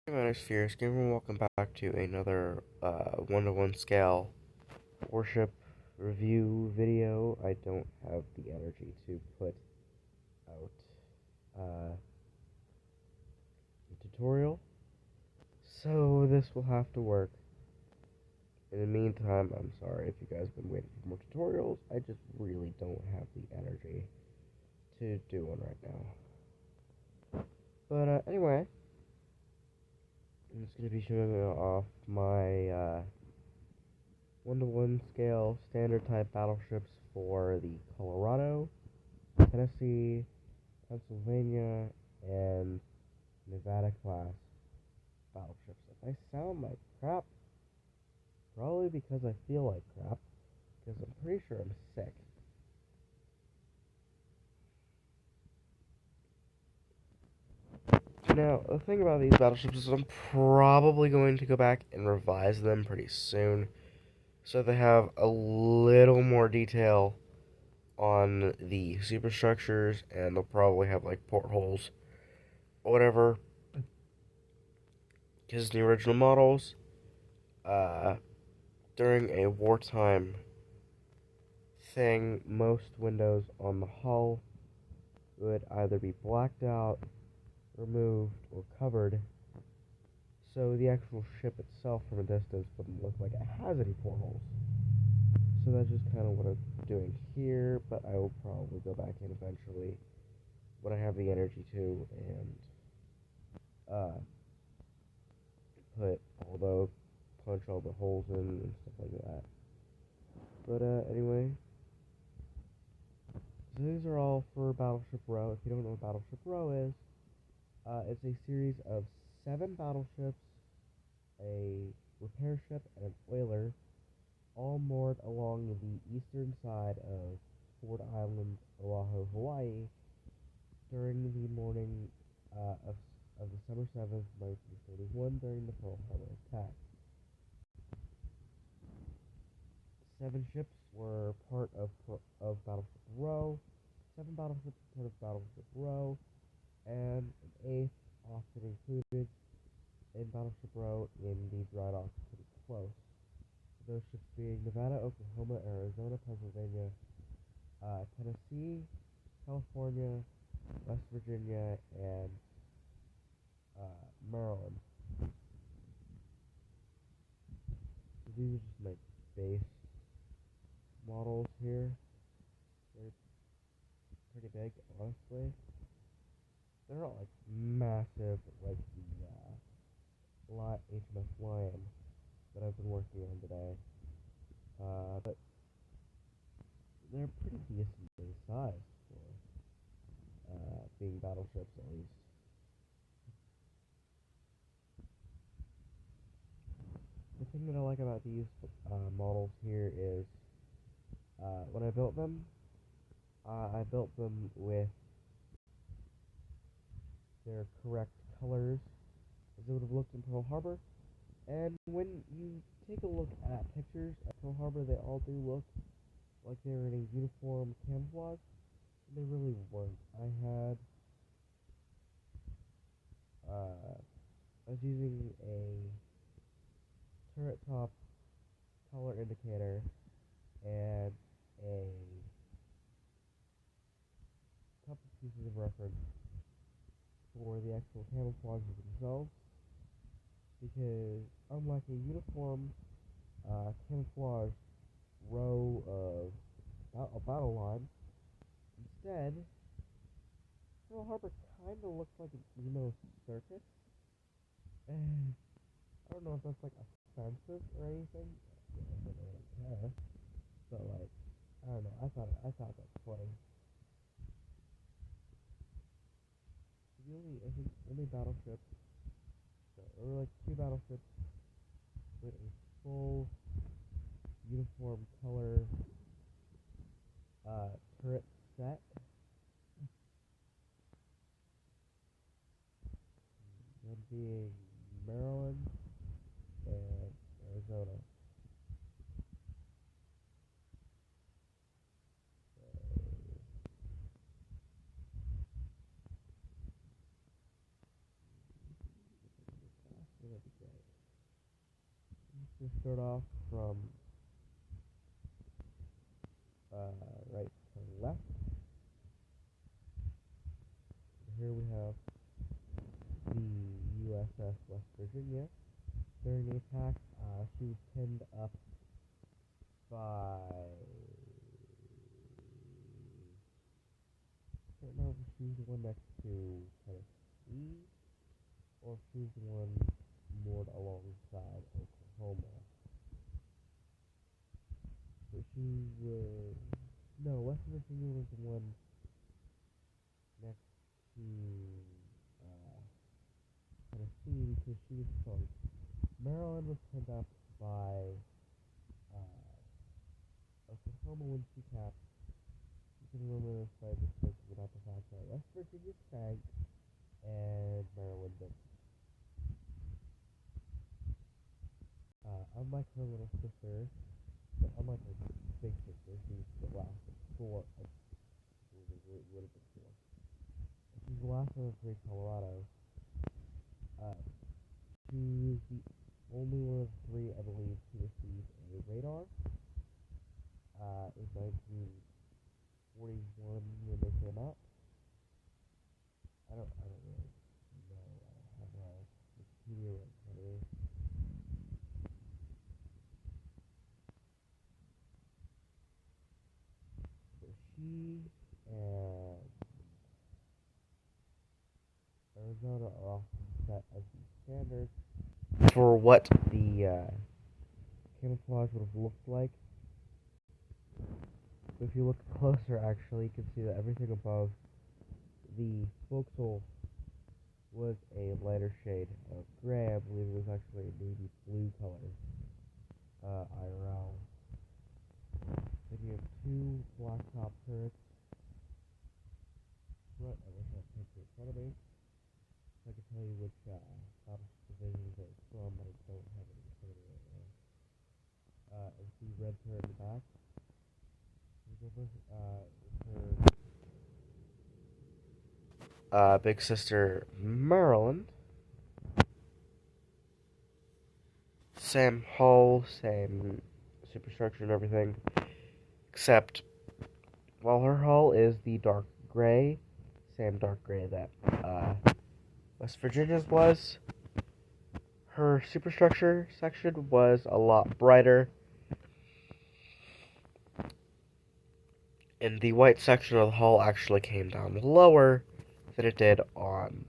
Hey, my name's Fierce Gamer, and welcome back to another one-to-one scale warship review video. I don't have the energy to put out a tutorial, so this will have to work. In the meantime, I'm sorry if you guys have been waiting for more tutorials. I just really don't have the energy to do one right now. But anyway, I'm just going to be showing off my one-to-one scale standard type battleships for the Colorado, Tennessee, Pennsylvania, and Nevada class battleships. If I sound like crap, probably because I feel like crap, because I'm pretty sure I'm sick. Now, the thing about these battleships is I'm probably going to go back and revise them pretty soon, so they have a little more detail on the superstructures, and they'll probably have like portholes or whatever. Because the original models, uh, during a wartime thing, most windows on the hull would either be blacked out, removed, or covered, so the actual ship itself from a distance wouldn't look like it has any portholes. So that's just kind of what I'm doing here, but I will probably go back in eventually when I have the energy to, and put punch all the holes in and stuff like that. But anyway, so these are all for Battleship Row. If you don't know what Battleship Row is, it's a series of 7 battleships, a repair ship, and an oiler, all moored along the eastern side of Ford Island, Oahu, Hawaii, during the morning of December 7th, 1941, during the Pearl Harbor attack. 7 ships were part of Battleship Row, 7 battleships were part of Battleship Row, and an 8th often included in Battleship Row in the dry dock pretty close. Those ships being Nevada, Oklahoma, Arizona, Pennsylvania, Tennessee, California, West Virginia, and Maryland. So these are just my base models here. They're pretty big, honestly. They're not like massive like the HMS Lion that I've been working on today, but they're pretty decently sized for being battleships, at least. The thing that I like about these models here is when I built them, I built them with their correct colors as they would have looked in Pearl Harbor. And when you take a look at pictures at Pearl Harbor, they all do look like they were in a uniform camouflage. They really weren't. I was using a turret top color indicator and a couple pieces of reference for the actual camouflages themselves, because unlike a uniform camouflage row of a battle line, instead Pearl Harbor kind of looks like an emo circus. And I don't know if that's like offensive or anything. I don't really care. But like, I don't know. I thought that's funny. Really, I think only battleship, or like 2 battleships with a full uniform color turret set. One being Maryland and Arizona. Let's just start off from right to left. Here we have the USS West Virginia. During the attack, she was pinned up by, I can't remember if she was the one next to Tennessee, or if she was the one moored alongside Oklahoma. But she was, no, West Virginia was the one next to Tennessee, because she was close. Maryland was pinned up by Oklahoma when she tapped. You can remember this by just thinking about the fact that West Virginia sank and Maryland didn't. Unlike her little sister, but unlike her big sister, she's the last of four. Would have been four. She's the last of the three Colorados. She's the only one of the three, I believe, to receive a radar. In 1941 when they came out. I don't really know. I don't have a Wikipedia right in front of me. So she and Arizona are often set as the standard for what the camouflage would have looked like. If you look closer, actually, you can see that everything above the forecastle was a lighter shade of gray. I believe it was actually a navy blue color. IRL. Then you have two black top turrets. What? I wish I had a picture in front of me, so I could tell you which Battleship divisions they're from, but I don't have it in front of me right now. And see red turret in the back. Her big sister Maryland. Same hull, same superstructure and everything, except while her hull is the dark gray, same dark gray that West Virginia's was, her superstructure section was a lot brighter, and the white section of the hull actually came down lower than it did on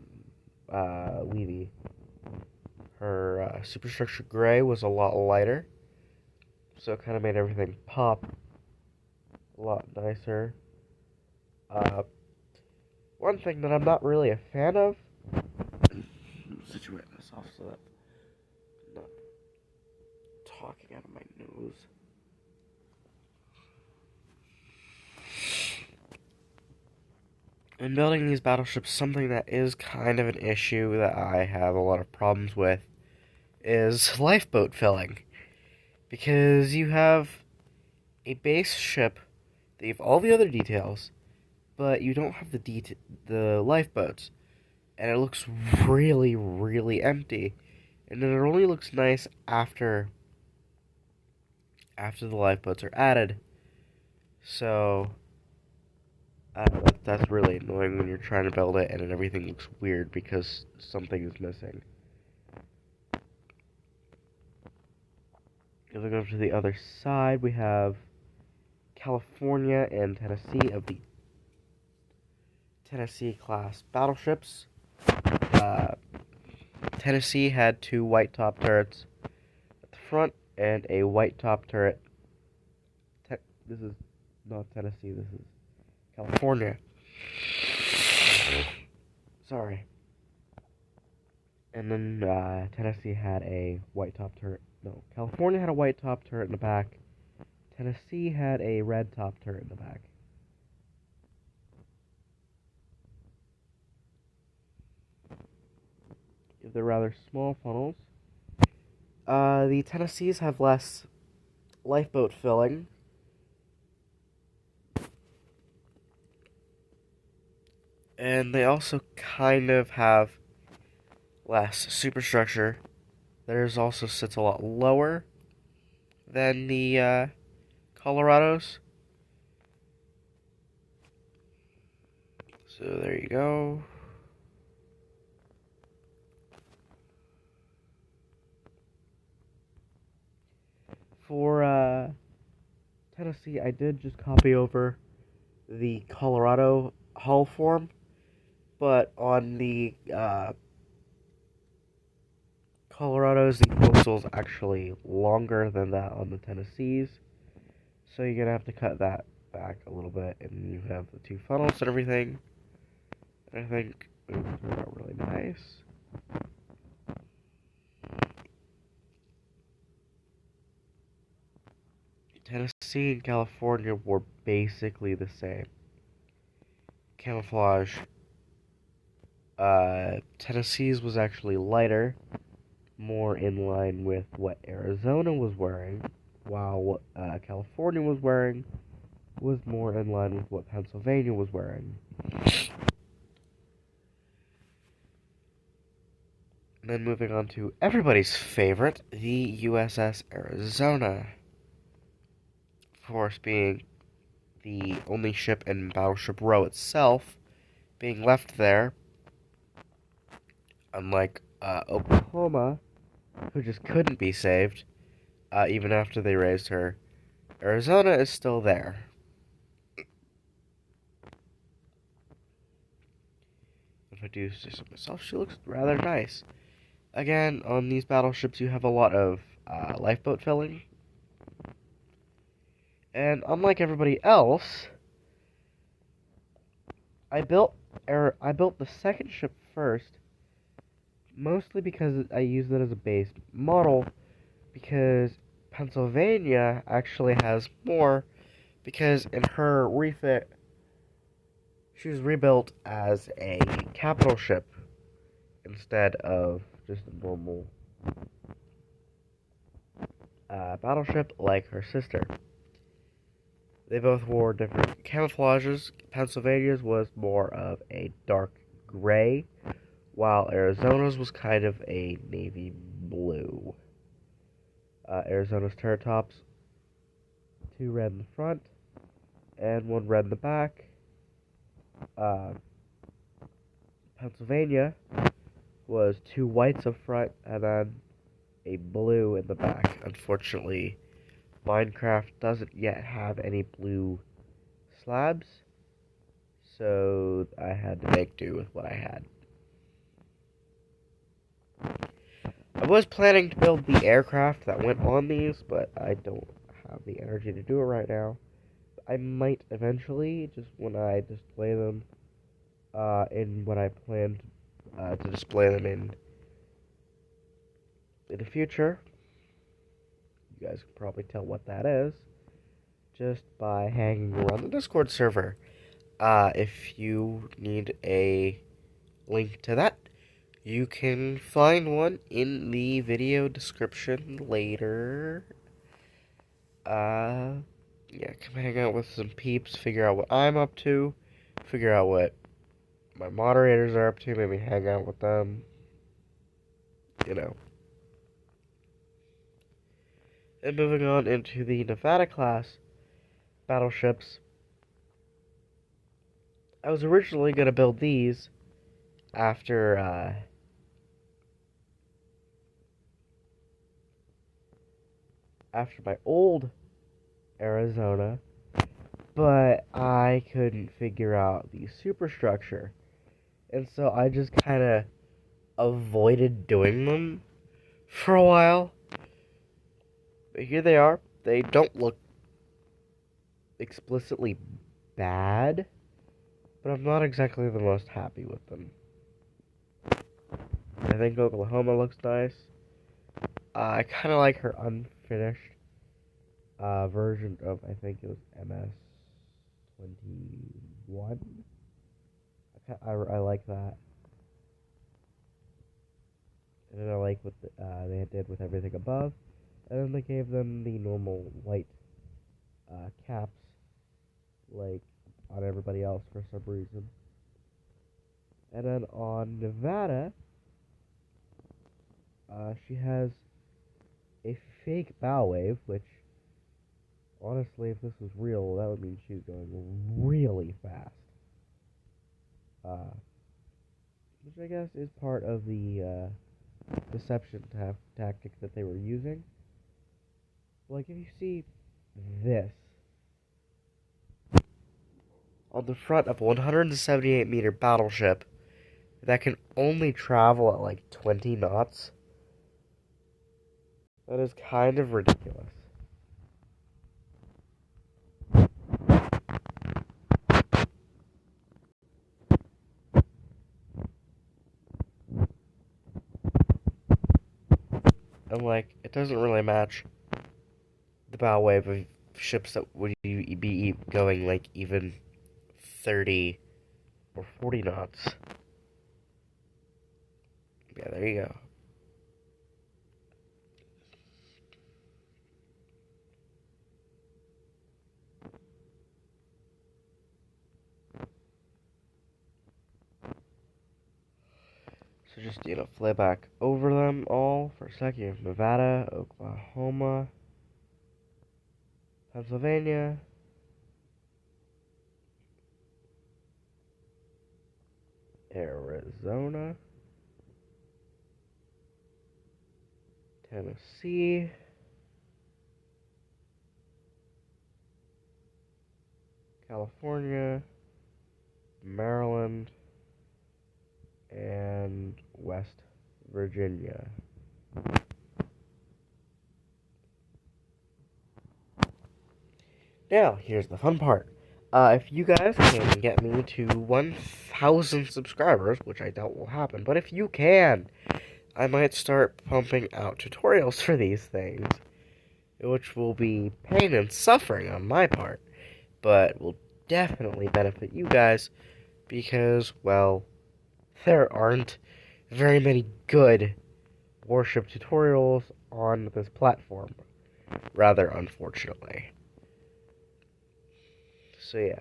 Levy. Her superstructure gray was a lot lighter, so it kind of made everything pop a lot nicer. One thing that I'm not really a fan of, situate this off so that I'm not talking out of my nose. In building these battleships, something that is kind of an issue that I have a lot of problems with is lifeboat filling. Because you have a base ship that you have all the other details, but you don't have the lifeboats. And it looks really, really empty. And then it only looks nice after the lifeboats are added. So that's really annoying when you're trying to build it and then everything looks weird because something is missing. If we go to the other side, we have California and Tennessee of the Tennessee class battleships. Tennessee had two white top turrets at the front and a white top turret. This is not Tennessee, this is California. Sorry. And then Tennessee had a white top turret. No, California had a white top turret in the back. Tennessee had a red top turret in the back. They're rather small funnels. The Tennessees have less lifeboat filling. And they also kind of have less superstructure. theirs also sits a lot lower than the Colorado's. So there you go. For Tennessee, I did just copy over the Colorado hull form, but on the Colorado's, the coastal's actually longer than that on the Tennessee's, so you're gonna have to cut that back a little bit, and you have the two funnels and everything. I think it turned out really nice. Tennessee and California were basically the same. Camouflage. Tennessee's was actually lighter, more in line with what Arizona was wearing, while what California was wearing was more in line with what Pennsylvania was wearing. And then moving on to everybody's favorite, the USS Arizona. Of course, being the only ship in Battleship Row itself, being left there, unlike Oklahoma, who just couldn't be saved, even after they raised her. Arizona is still there. If I do say so myself, she looks rather nice. Again, on these battleships, you have a lot of lifeboat filling. And unlike everybody else, I built the second ship first, mostly because I used it as a base model, because Pennsylvania actually has more, because in her refit, she was rebuilt as a capital ship instead of just a normal battleship like her sister. They both wore different camouflages. Pennsylvania's was more of a dark gray, while Arizona's was kind of a navy blue. Arizona's turret tops, 2 red in the front, and 1 red in the back. Pennsylvania was 2 whites up front, and then a blue in the back. Unfortunately, Minecraft doesn't yet have any blue slabs, so I had to make do with what I had. I was planning to build the aircraft that went on these, but I don't have the energy to do it right now. I might eventually, just when I display them in what I plan to display them in the future. You guys can probably tell what that is just by hanging around the Discord server. If you need a link to that, you can find one in the video description later. Yeah, come hang out with some peeps, figure out what I'm up to, figure out what my moderators are up to, maybe hang out with them, you know. And moving on into the Nevada class battleships, I was originally going to build these after my old Arizona, but I couldn't figure out the superstructure, and so I just kind of avoided doing them for a while. But here they are. They don't look explicitly bad, but I'm not exactly the most happy with them. I think Oklahoma looks nice. I kind of like her unfinished version of, I think it was MS-21. I like that. And then I like what they did with everything above. And then they gave them the normal white caps, like on everybody else for some reason. And then on Nevada, She has a fake bow wave, which, honestly, if this was real, that would mean she's going really fast. Uh, which I guess is part of the deception tactic that they were using. Like, if you see this on the front of a 178-meter battleship that can only travel at like 20 knots, that is kind of ridiculous. And like, it doesn't really match the bow wave of ships that would be going like even 30 or 40 knots. Yeah, there you go. So just, fly back over them all for a second. You have Nevada, Oklahoma, Pennsylvania, Arizona, Tennessee, California, Maryland, and West Virginia. Now, here's the fun part. If you guys can get me to 1,000 subscribers, which I doubt will happen, but if you can, I might start pumping out tutorials for these things, which will be pain and suffering on my part, but will definitely benefit you guys, because, well, there aren't very many good warship tutorials on this platform, rather unfortunately. So yeah.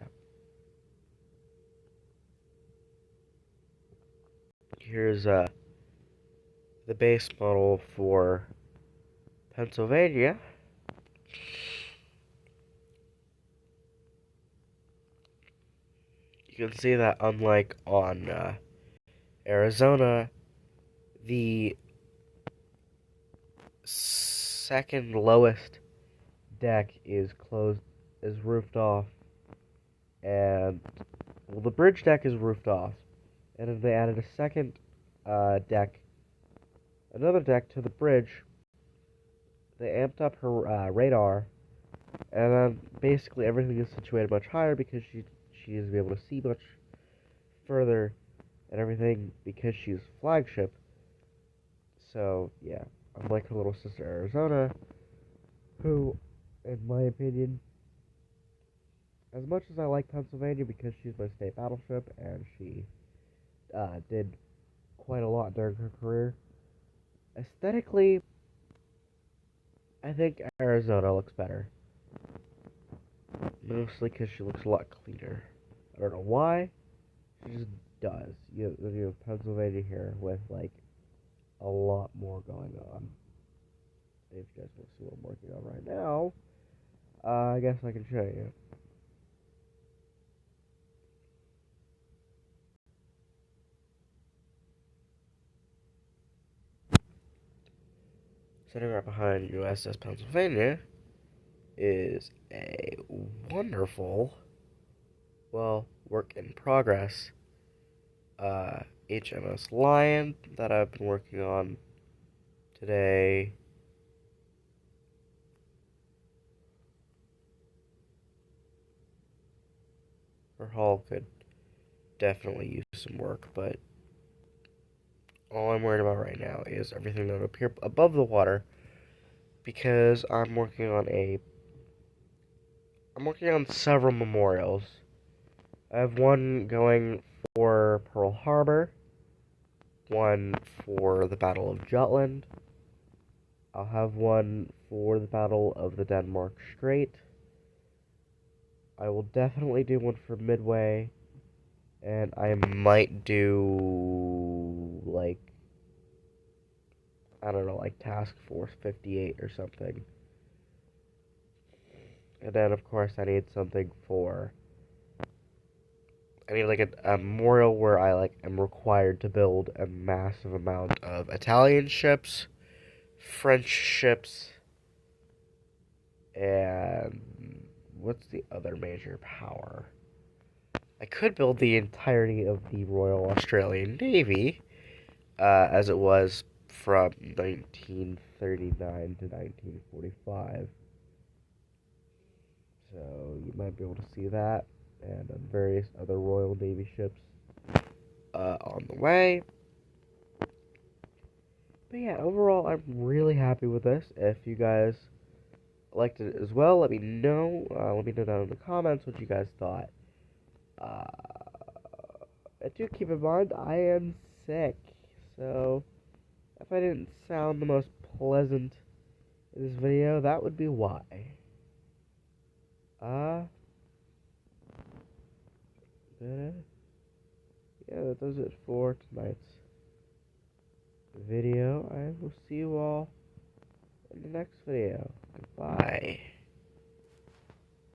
Here's the base model for Pennsylvania. You can see that unlike on Arizona, the second lowest deck is roofed off, and, well, the bridge deck is roofed off, and if they added a second another deck to the bridge, they amped up her radar, and then basically everything is situated much higher because she is able to see much further and everything because she's flagship. So yeah, unlike her little sister Arizona, who, in my opinion, as much as I like Pennsylvania because she's my state battleship and she did quite a lot during her career, aesthetically, I think Arizona looks better. Mostly because she looks a lot cleaner. I don't know why, she just does. You have Pennsylvania here with, like, a lot more going on. If you guys want to see what I'm working on right now, I guess I can show you. Sitting right behind USS Pennsylvania is a wonderful, well, work in progress HMS Lion that I've been working on today. Her hull could definitely use some work, but all I'm worried about right now is everything that would appear above the water, because I'm working on several memorials. I have one going for Pearl Harbor, one for the Battle of Jutland. I'll have one for the Battle of the Denmark Strait. I will definitely do one for Midway, and I might do, like, I don't know, like Task Force 58 or something. And then, of course, I need something for... I need, like, a memorial where I, like, am required to build a massive amount of Italian ships, French ships, and... what's the other major power? I could build the entirety of the Royal Australian Navy, as it was from 1939 to 1945. So you might be able to see that, and various other Royal Navy ships on the way. But yeah, overall, I'm really happy with this. If you guys liked it as well, let me know. Let me know down in the comments what you guys thought. Do keep in mind, I am sick, so if I didn't sound the most pleasant in this video, that would be why. Yeah, that does it for tonight's video. I will see you all in the next video. Goodbye.